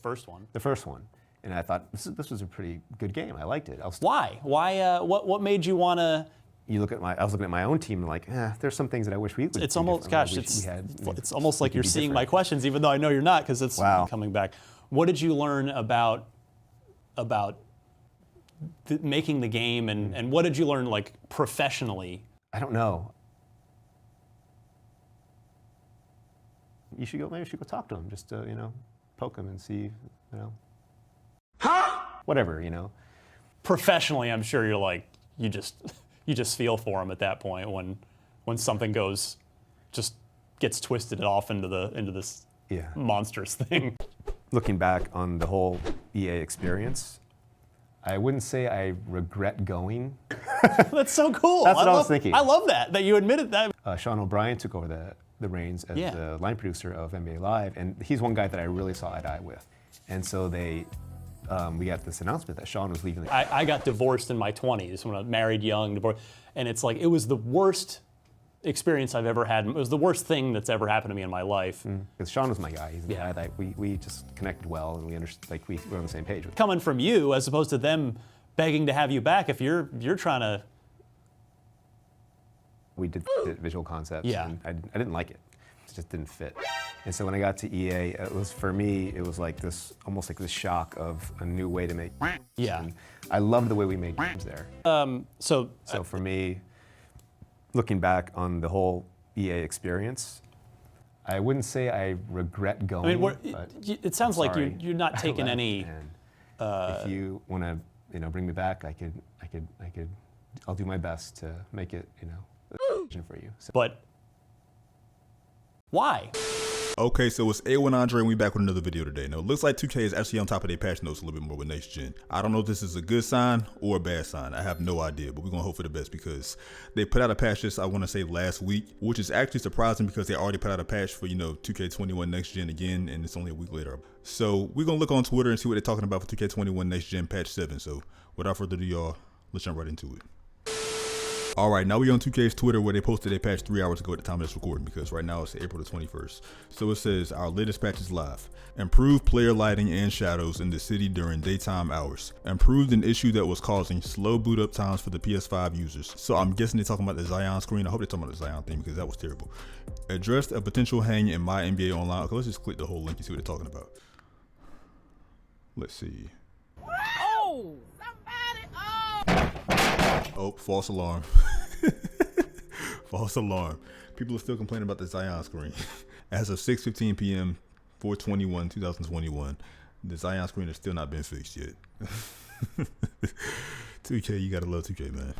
first one. The first one. And I thought, this was a pretty good game. I liked it. Why? What made you want to? I was looking at my own team and like, there's some things that I wish we would. It's almost, gosh, it's almost like you're seeing my questions, even though I know you're not, because it's coming back. What did you learn about making the game, and what did you learn like professionally? I don't know. Maybe you should go talk to him, just to, poke him and see, whatever, Professionally, I'm sure you're like, you just feel for him at that point when something gets twisted off into this monstrous thing. Looking back on the whole EA experience, I wouldn't say I regret going. That's so cool. That's what I was thinking. I love that you admitted that. Sean O'Brien took over the reins as the line producer of NBA Live, and he's one guy that I really saw eye to eye with. And so we got this announcement that Sean was leaving. I got divorced in my 20s when I married young, divorced, and it's like it was the worst experience I've ever had. It was the worst thing that's ever happened to me in my life. Because Sean was my guy. He's the guy that we just connected well, and we understood, like we were on the same page with. Coming from you, as opposed to them begging to have you back, if you're trying to. We did visual concepts, and I didn't like it. It just didn't fit. And so when I got to EA, for me, it was like almost like this shock of a new way to make games. Yeah. And I love the way we made games there. So for me, looking back on the whole EA experience, I wouldn't say I regret going. I mean, it sounds like you're not taking any. If you want to, bring me back, I'll do my best to make it, a vision for you. So. But why? Okay, so it's A1 Andre and we back with another video today. Now, it looks like 2K is actually on top of their patch notes a little bit more with next gen. I don't know if this is a good sign or a bad sign. I have no idea, but we're gonna hope for the best because they put out a patch I want to say last week, which is actually surprising because they already put out a patch for, 2K21 next gen again, and it's only a week later. So we're gonna look on Twitter and see what they're talking about for 2K21 next gen patch 7. So without further ado, y'all, let's jump right into it. All right, now we're on 2K's Twitter where they posted a patch 3 hours ago at the time of this recording because right now it's April the 21st. So it says, our latest patch is live. Improved player lighting and shadows in the city during daytime hours. Improved an issue that was causing slow boot up times for the PS5 users. So I'm guessing they're talking about the Zion screen. I hope they're talking about the Zion thing because that was terrible. Addressed a potential hang in My NBA Online. Okay, let's just click the whole link and see what they're talking about. Let's see. Oh! Oh, false alarm. False alarm. People are still complaining about the Zion screen. As of 6:15 p.m. 4/21/2021, the Zion screen has still not been fixed yet. 2K, you gotta love 2K, man.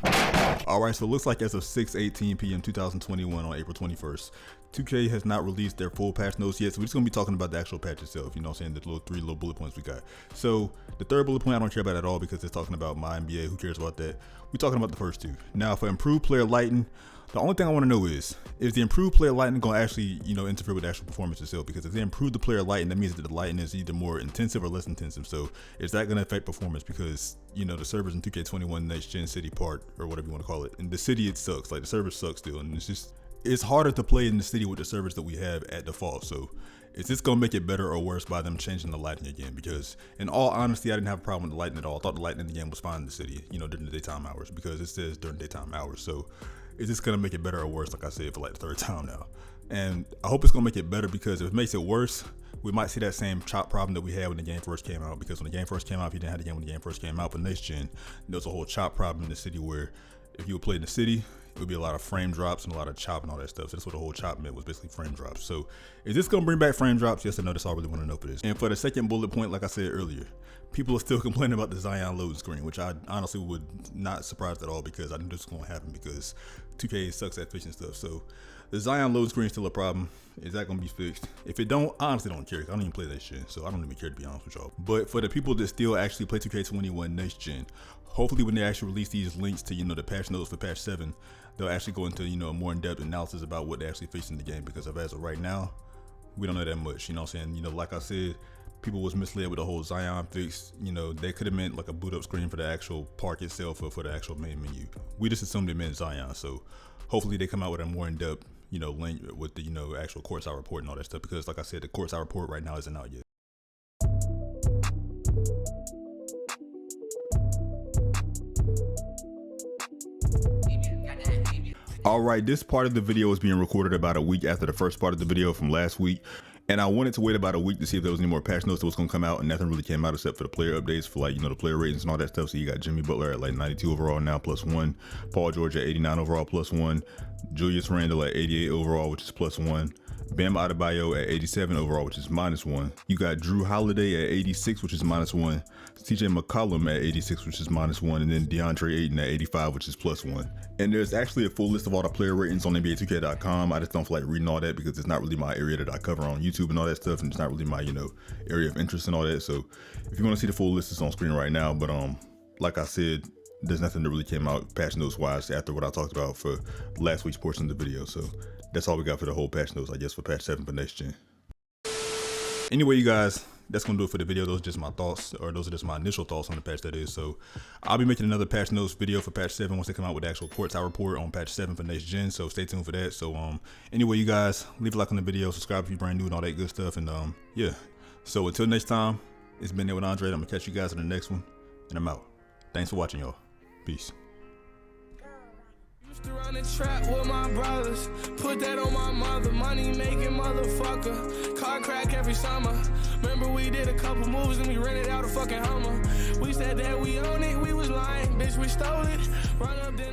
All right, so it looks like as of 6:18 p.m. 2021 on April 21st, 2K has not released their full patch notes yet, so we're just gonna be talking about the actual patch itself, you know what I'm saying, the three little bullet points we got. So the third bullet point I don't care about at all because it's talking about My NBA, who cares about that? We're talking about the first two. Now for improved player lighting, the only thing I want to know is the improved player lighting going to actually, interfere with the actual performance itself? Because if they improve the player lighting, that means that the lighting is either more intensive or less intensive. So is that going to affect performance? Because, the servers in 2K21 Next Gen City part, or whatever you want to call it, in the city it sucks. Like the servers suck still. And it's harder to play in the city with the servers that we have at default. So is this going to make it better or worse by them changing the lighting again? Because in all honesty, I didn't have a problem with the lighting at all. I thought the lighting in the game was fine in the city, during the daytime hours, because it says during daytime hours. So is this going to make it better or worse, like I said, for like the third time now? And I hope it's going to make it better, because if it makes it worse, we might see that same chop problem that we had when the game first came out. Because when the game first came out, if you didn't have the game when the game first came out, but next gen, there was a whole chop problem in the city where if you would play in the city, it would be a lot of frame drops and a lot of chop and all that stuff. So that's what the whole chop meant, was basically frame drops. So is this going to bring back frame drops? Yes or no? That's all I really want to know for this. And for the second bullet point, like I said earlier, people are still complaining about the Zion load screen, which I honestly would not surprised at all, because I knew this was going to happen because 2K sucks at fixing stuff. So the Zion load screen is still a problem. Is that going to be fixed? If it don't, I honestly don't care. I don't even play that shit, so I don't even care, to be honest with y'all. But for the people that still actually play 2K21 Next Gen, hopefully when they actually release these links to, the patch notes for patch 7, they'll actually go into, a more in-depth analysis about what they actually fixed in the game, because as of right now, we don't know that much, you know what I'm saying? Like I said, people was misled with the whole Zion fix. They could have meant like a boot up screen for the actual park itself or for the actual main menu. We just assumed it meant Zion, so hopefully they come out with a more in-depth, link with the, actual courtside report and all that stuff, because like I said, the courtside report right now isn't out yet. All right, this part of the video is being recorded about a week after the first part of the video from last week. And I wanted to wait about a week to see if there was any more patch notes that was going to come out, and nothing really came out except for the player updates for, like, you know, the player ratings and all that stuff. So you got Jimmy Butler at like 92 overall now, +1. Paul George at 89 overall, +1. Julius Randle at 88 overall, which is +1. Bam Adebayo at 87 overall, which is -1. You got Drew Holiday at 86, which is -1. CJ McCollum at 86, which is -1. And then DeAndre Ayton at 85, which is +1. And there's actually a full list of all the player ratings on NBA2K.com. I just don't feel like reading all that because it's not really my area that I cover on YouTube and all that stuff. And it's not really my, you know, area of interest and all that. So if you want to see the full list, it's on screen right now. But like I said, there's nothing that really came out patch notes wise after what I talked about for last week's portion of the video. So that's all we got for the whole patch notes, I guess, for patch 7 for next gen. Anyway, you guys, that's gonna do it for the video. Those are just my thoughts, or those are just my initial thoughts on the patch, that is. So I'll be making another patch notes video for patch 7 once they come out with the actual Court Tower report on patch 7 for next gen. So stay tuned for that. So anyway, you guys, leave a like on the video, subscribe if you're brand new and all that good stuff. And yeah. So until next time, it's been there with Andre. I'm gonna catch you guys in the next one, and I'm out. Thanks for watching, y'all. Peace. Used to run a trap with my brothers, put that on my mother, money making motherfucker, car crack every summer. Remember we did a couple moves and we rented out a fucking Hummer. We said that we own it, we was lying, bitch we stole it, run up then